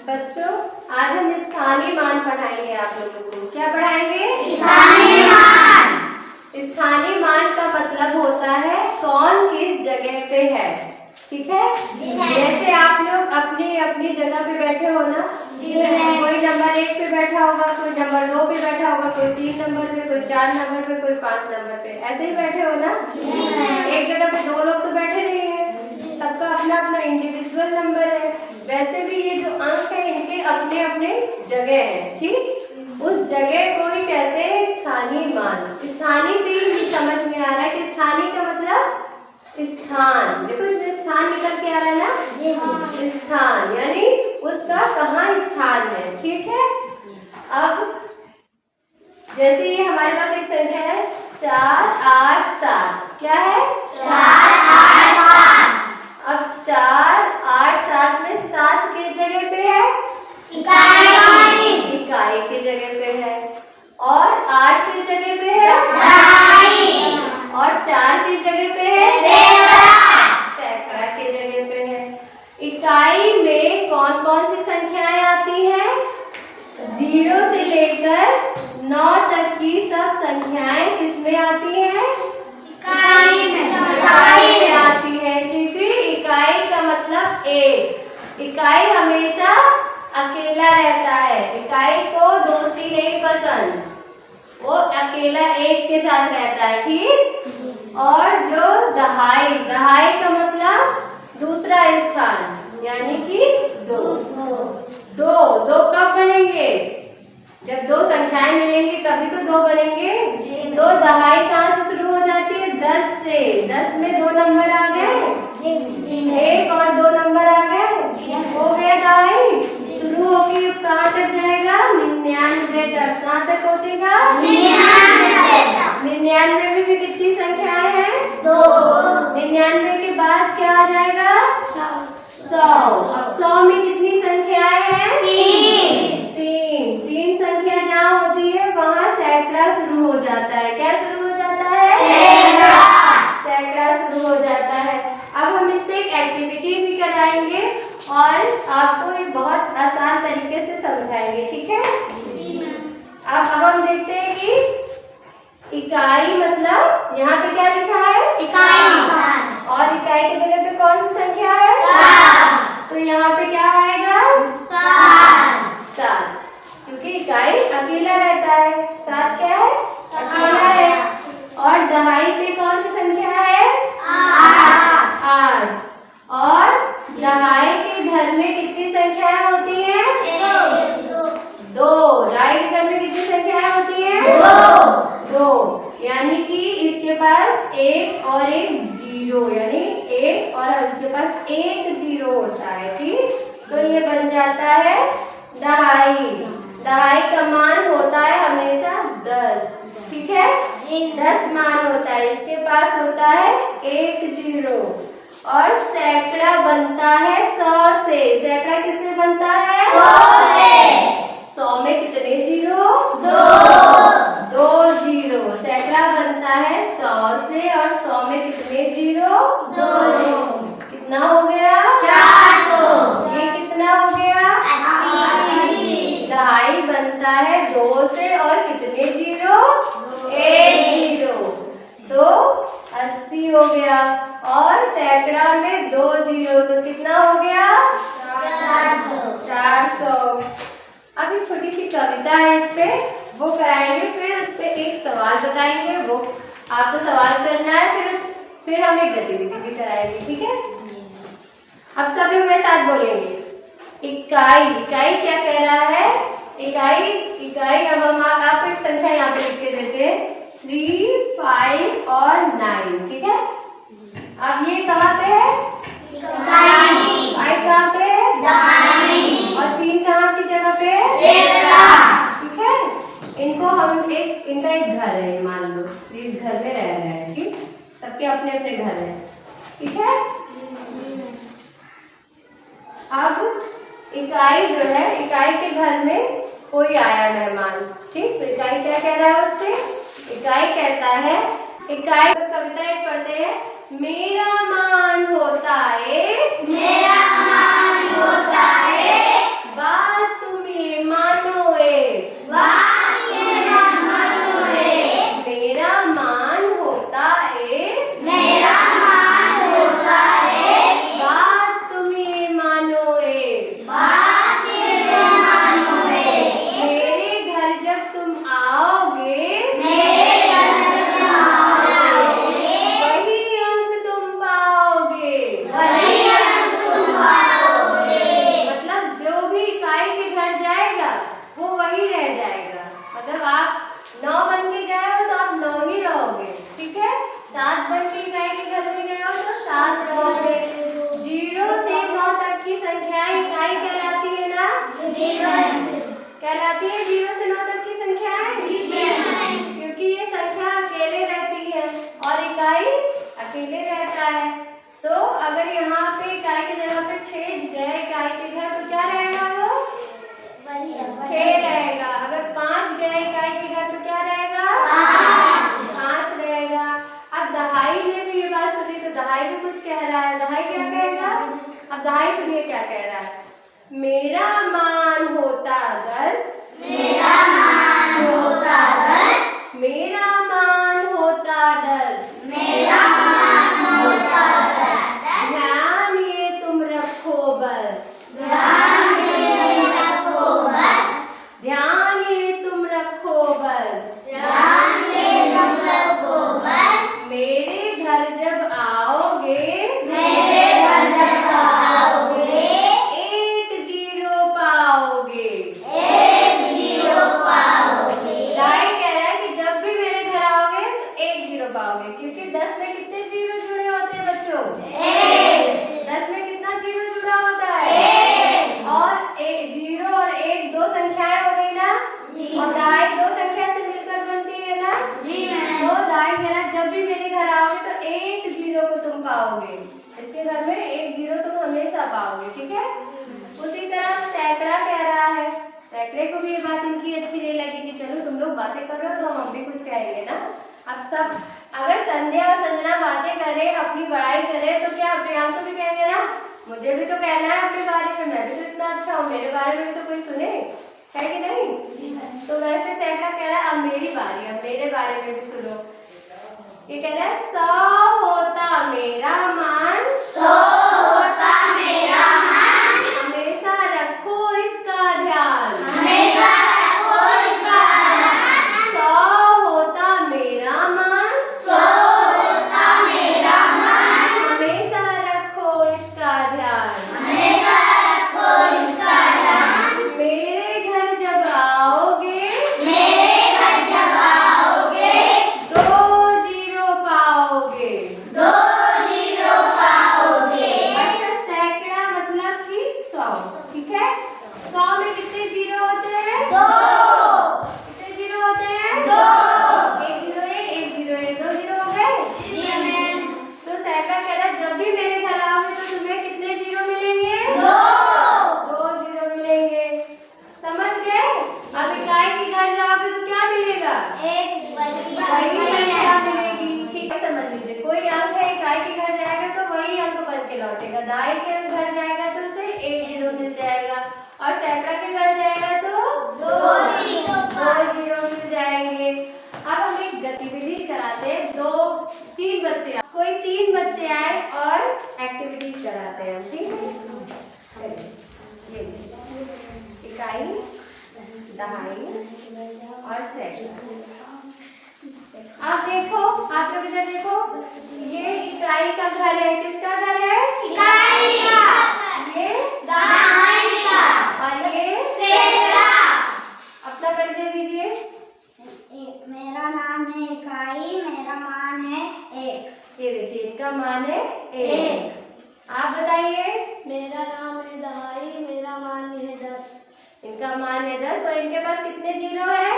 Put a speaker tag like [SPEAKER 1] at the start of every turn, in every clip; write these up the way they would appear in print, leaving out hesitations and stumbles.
[SPEAKER 1] बच्चों, आज हम स्थानीय मान पढ़ाएंगे आप लोगों को। क्या पढ़ाएंगे?
[SPEAKER 2] स्थानीय मान।
[SPEAKER 1] स्थानीय मान का मतलब होता है कौन किस जगह पे है। ठीक है? जैसे आप लोग अपनी अपनी जगह पे बैठे हो ना, कोई नंबर 1 पे बैठा होगा, कोई नंबर 2 पे बैठा होगा, कोई 3 नंबर पे, कोई 4 नंबर पे, कोई 5 नंबर पे, ऐसे ही बैठे हो ना। एक जगह पे 2 लोग तो बैठे नहीं है, सबका अपना अपना इंडिविजुअल नंबर है। वैसे भी ये जो अंक है इनके अपने अपने जगह है। ठीक, उस जगह को ही कहते हैं स्थानीय मान। स्थानीय से ही समझ में आ रहा है कि स्थानीय का मतलब स्थान। देखो इसमें स्थान निकल के आ रहा है ना, स्थान यानी उसका कहाँ स्थान है। ठीक है, अब जैसे ये हमारे पास एक संख्या है 4 8 7। क्या है?
[SPEAKER 2] 4 8 7।
[SPEAKER 1] अब 4 8 7 में 7 किस जगह पे है? इकाई की जगह पे है। और 8 किस जगह पे है?
[SPEAKER 2] दहाई।
[SPEAKER 1] और 4 किस जगह पे है? सैकड़ा की जगह पे है। इकाई में कौन कौन सी संख्याएं आती हैं? 0 से लेकर 9 तक की सब संख्याएं किसमें आती हैं? इकाई में आती है। क्योंकि इकाई का मतलब एक। इकाई हमेशा अकेला रहता है, इकाई को दोस्ती नहीं पसंद, वो अकेला एक के साथ रहता है। ठीक, और जो दहाई, दहाई का मतलब दूसरा स्थान यानी कि दो। दो कब बनेंगे? जब 2 संख्याएं मिलेंगी तभी तो 2 बनेंगे। तो दहाई कहाँ से शुरू हो जाती है? 10 से। 10 में 2 नंबर आ गए, 1 और 2 नंबर आ गए, हो गया दहाई। शुरू होके कहाँ तक जाएगा? 99 तक। कहाँ तक पहुँचेगा? 99 में भी कितनी संख्याएं हैं? 2। 99 के बाद क्या आ जाएगा? 100। अब 100 में कितनी संख्याएं हैं? 3 संख्या जहाँ होती है वहाँ सैकड़ा शुरू हो जाता है। क्या शुरू हो जाता है? सैकड़ा शुरू हो जाता है। अब हम इस पे एक एक्टिविटी भी कराएंगे और आपको ये बहुत आसान तरीके से समझाएंगे। ठीक है? अब हम देखते हैं कि इकाई मतलब यहाँ पे क्या लिखा है? और इकाई की जगह पे कौन सी संख्या है? 7। तो यहाँ पे क्या आएगा? 7। क्योंकि इकाई अकेला रहता है। 7 क्या है? अकेला है। और दहाई पे कौन सी संख्या है? 8। और दहाई के घर में कितनी संख्याएं होती हैं? 2। दहाई के घर में कितनी संख्याएं होती हैं? 2। यानी कि इसके पास 1 और 1 0, यानी 1 और इसके पास 1 0 होता है। ठीक, तो ये बन जाता है दहाई। दहाई का मान होता है हमेशा 10। ठीक है, 10 मान होता है। इसके पास होता है 1 0। और सैकड़ा बनता है 100 से। सैकड़ा किससे बनता है? 100 से। 100 में कितने 0? 2 0। सैकड़ा बनता है 100 से और 100 में कितने 0? 2। कितना हो गया? 400। ये कितना हो गया? 80। दहाई बनता है 2 से और कितने 0? 1 0। तो 80 हो गया। और सैकड़ा में 2 0, तो कितना हो गया? 400। अब एक छोटी सी कविता है इस पे, वो कराएंगे, फिर उस पे एक सवाल बताएंगे। वो आपको सवाल करना है, फिर हम एक गतिविधि भी कराएंगे। ठीक है? अब सब लोग मेरे साथ बोलेंगे इकाई। इकाई क्या कह रहा है? इकाई अब हम आपको एक संख्या यहाँ पे लिख के देते हैं 3 5 और 9। ठीक है, अब ये कहाँ पे है? 5 कहाँ पे है? और 3 कहाँ की जगह पे है? ठीक है, इनको हम इनका एक घर है, मान लो इस घर में रह रहे हैं। ठीक, सबके अपने अपने घर है। ठीक है, अब इकाई जो है, इकाई के घर में कोई आया मेहमान। ठीक, तो इकाई क्या कह रहा है उससे? इकाई कहता है, इकाई कविता एक पढ़ते हैं, मेरा मान होता है,
[SPEAKER 2] 1
[SPEAKER 1] रह जाएगा। मतलब आप 9 बन के गए हो तो आप 9 ही रहोगे, ठीक है। 7 बन के इकाई के घर में गए हो तो 7 रहोगे। 0 से 9 तक की संख्याएं इकाई कहलाती है ना? कहलाती है 0 से 9 तक की संख्याएं, क्योंकि ये संख्या अकेले रहती है और इकाई अकेले रहता है। तो अगर यहाँ पे इकाई की जगह पे 6 गए इकाई के घर तो क्या रहेगा? वो 6 रहेगा। अगर 5 गए इकाई के घर तो क्या रहेगा? 5 रहेगा। अब दहाई ने भी ये बात सुनी तो दहाई भी कुछ कह रहा है। दहाई क्या कहेगा? अब दहाई सुनिए क्या कह रहा है। मेरा मान होता 10,
[SPEAKER 2] मेरा मान होता 10,
[SPEAKER 1] मेरा मान होता 10,
[SPEAKER 2] मेरा मान होता 10,
[SPEAKER 1] ध्यान ये तुम रखो बस,
[SPEAKER 2] ध्यान ये रखो बस,
[SPEAKER 1] ध्यान ये तुम रखो बस,
[SPEAKER 2] ध्यान ये तुम रखो बस,
[SPEAKER 1] मेरे घर जब आओगे,
[SPEAKER 2] मेरे घर जब आओगे,
[SPEAKER 1] 1 0 पाओगे।
[SPEAKER 2] 1 0 पाओगे।
[SPEAKER 1] दाई कह रहा है कि जब भी मेरे घर आओगे तो 1 0 पाओगे, क्योंकि 10 में कितने 0 जुड़े होते हैं बच्चों? 10 में कितना 0 जुड़ा होता है? और 0 और 1 दो संख्याएं हो गई ना? और दाई 2 संख्या से मिलकर बनती है ना? तो दाई कह रहा है जब भी मेरे घर आओगे तो 1 0 को तुम पाओगे। इसके घर में 1 0 तुम हमेशा पाओगे, ठीक है। उसी तरह सैकड़ा कह रहा है। सैकड़े को भी ये बात इनकी अच्छी नहीं लगी कि चलो तुम लोग बातें कर रहे हो तो हम भी कुछ कहेंगे ना। अब सब अगर संध्या और संजना बातें करें, अपनी बड़ाई करें तो क्या प्रियांशु भी कहेंगे ना, मुझे भी तो कहना है अपने बारे में, मैं भी तो इतना अच्छा हूँ, मेरे बारे में तो कोई सुने, है कि नहीं? तो वैसे सैकड़ा कह रहा है अब मेरी बारी, अब मेरे बारे में भी सुनो। ये कह रहा है 100 होता मेरा मान,
[SPEAKER 2] 100 होता मेरा मान,
[SPEAKER 1] हमेशा रखो इसका ध्यान,
[SPEAKER 2] हमेशा रखो इसका ध्यान।
[SPEAKER 1] 100 होता मेरा मान,
[SPEAKER 2] 100 होता मेरा मान,
[SPEAKER 1] हमेशा रखो इसका ध्यान,
[SPEAKER 2] हमेशा रखो इसका ध्यान।
[SPEAKER 1] मेरे घर जब आओगे,
[SPEAKER 2] मेरे घर जब आओगे,
[SPEAKER 1] 2 0 पाओगे।
[SPEAKER 2] 2 0 पाओगे।
[SPEAKER 1] अच्छा, सैकड़ा मतलब कि 100, ठीक है। 100 में कितने 0 होते हैं?
[SPEAKER 2] 2
[SPEAKER 1] कितने 0 होते हैं?
[SPEAKER 2] 2
[SPEAKER 1] 1 0 1 0 1 2 0 हो गए। तो सैकड़ा कह रहा है जब भी मेरे घर आओगे तो तुम्हें कितने 0 मिलेंगे? 2 0 मिलेंगे। समझ गए? अब इकाई के घर जाओगे तो क्या मिलेगा? वही संख्या मिलेगी, ठीक है। समझ लीजिए, कोई अंक है इकाई के घर जाएगा तो वही अंक बन के लौटेगा। दाई के घर जाएगा तो उसे 1 0 मिल जाएगा और सैकड़ा के घर जाएगा तो 2 0 मिल जाएंगे। अब हम एक गतिविधि कराते हैं। 3 बच्चे, कोई 3 बच्चे आए और एक्टिविटीज कराते हैं, ठीक है। ये इकाई, दहाई और सैकड़ा। आप देखो, आप लोग इधर देखो, ये इकाई का घर है। किसका घर है?
[SPEAKER 2] इकाई का।
[SPEAKER 1] ये
[SPEAKER 2] दहाई का।
[SPEAKER 1] और ये
[SPEAKER 2] सैकड़ा।
[SPEAKER 1] अपना परिचय दीजिए।
[SPEAKER 2] मेरा नाम है इकाई, मेरा मान है 1।
[SPEAKER 1] ये देखिए, इनका मान है 1। आप बताइए।
[SPEAKER 2] मेरा नाम है दहाई, मेरा मान है 10।
[SPEAKER 1] इनका मान है 10 और इनके पास कितने 0 है?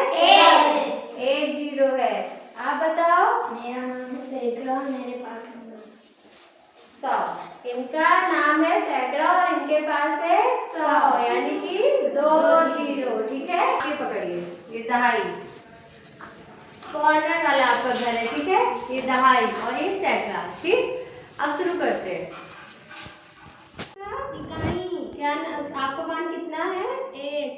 [SPEAKER 1] 1 0 है। आप बताओ।
[SPEAKER 2] मेरा नाम है सैकड़ा, मेरे पास
[SPEAKER 1] 100। इनका नाम है सैकड़ा और इनके पास है 100, यानी कि 2 0, ठीक है। ये पकड़िए, ये दहाई, कॉर्नर वाला आपका घर है, ठीक है। ये दहाई और ये सैकड़ा, ठीक। अब शुरू करते हैं। क्या आपका मान कितना है? 1।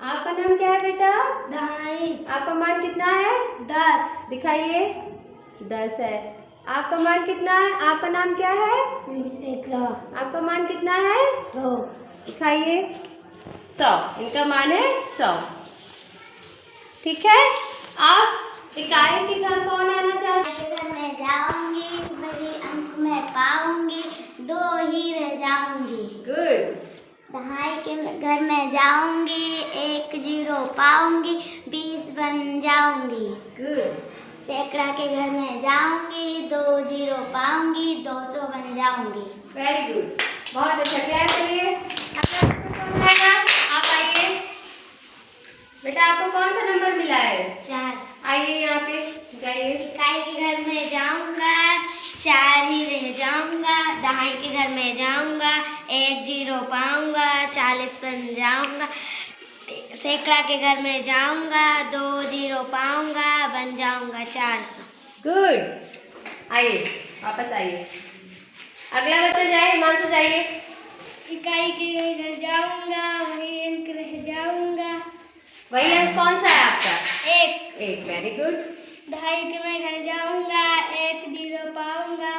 [SPEAKER 1] आपका नाम क्या है बेटा?
[SPEAKER 2] दहाई।
[SPEAKER 1] आपका मान कितना है?
[SPEAKER 2] 10।
[SPEAKER 1] दिखाइए। 10 है। आपका मान कितना है? आपका नाम क्या है?
[SPEAKER 2] सैकड़ा।
[SPEAKER 1] आपका मान कितना है?
[SPEAKER 2] 100।
[SPEAKER 1] दिखाइए। 100। इनका मान है 100, ठीक है। आप इकाई के घर कौन आना चाहते हैं?
[SPEAKER 2] घर में जाऊंगी, वही अंक में पाऊंगी, 2 ही रह जाऊंगी।
[SPEAKER 1] गुड।
[SPEAKER 2] दहाई के घर में जाऊंगी, 1 0 पाऊंगी, 20 बन जाऊंगी।
[SPEAKER 1] गुड।
[SPEAKER 2] सैकड़ा के घर में जाऊंगी, 2 0 पाऊंगी, 200 बन जाऊंगी।
[SPEAKER 1] वेरी गुड, बहुत अच्छा। क्या करिए, आप आइए बेटा। आपको कौन सा नंबर मिला है?
[SPEAKER 2] 4।
[SPEAKER 1] आइए यहाँ पे, जाइए।
[SPEAKER 2] इकाई के घर में जाऊंगा, 4 ही रह जाऊंगा। दहाई के घर में जाऊंगा, 1 0 पाऊंगा, 40 बन जाऊंगा। सैकड़ा के घर में जाऊंगा, 2 0 पाऊंगा, बन जाऊंगा 400।
[SPEAKER 1] गुड। आइए, वापस आइए। अगला बच्चा जाए, हिमांशु जाइए।
[SPEAKER 2] इकाई के घर जाऊंगा, वही अंक रह जाऊंगा।
[SPEAKER 1] वही अंक कौन सा है आपका?
[SPEAKER 2] 1।
[SPEAKER 1] एक। Very good.
[SPEAKER 2] दहाई के मैं घर जाऊंगा, 1 0 पाऊंगा,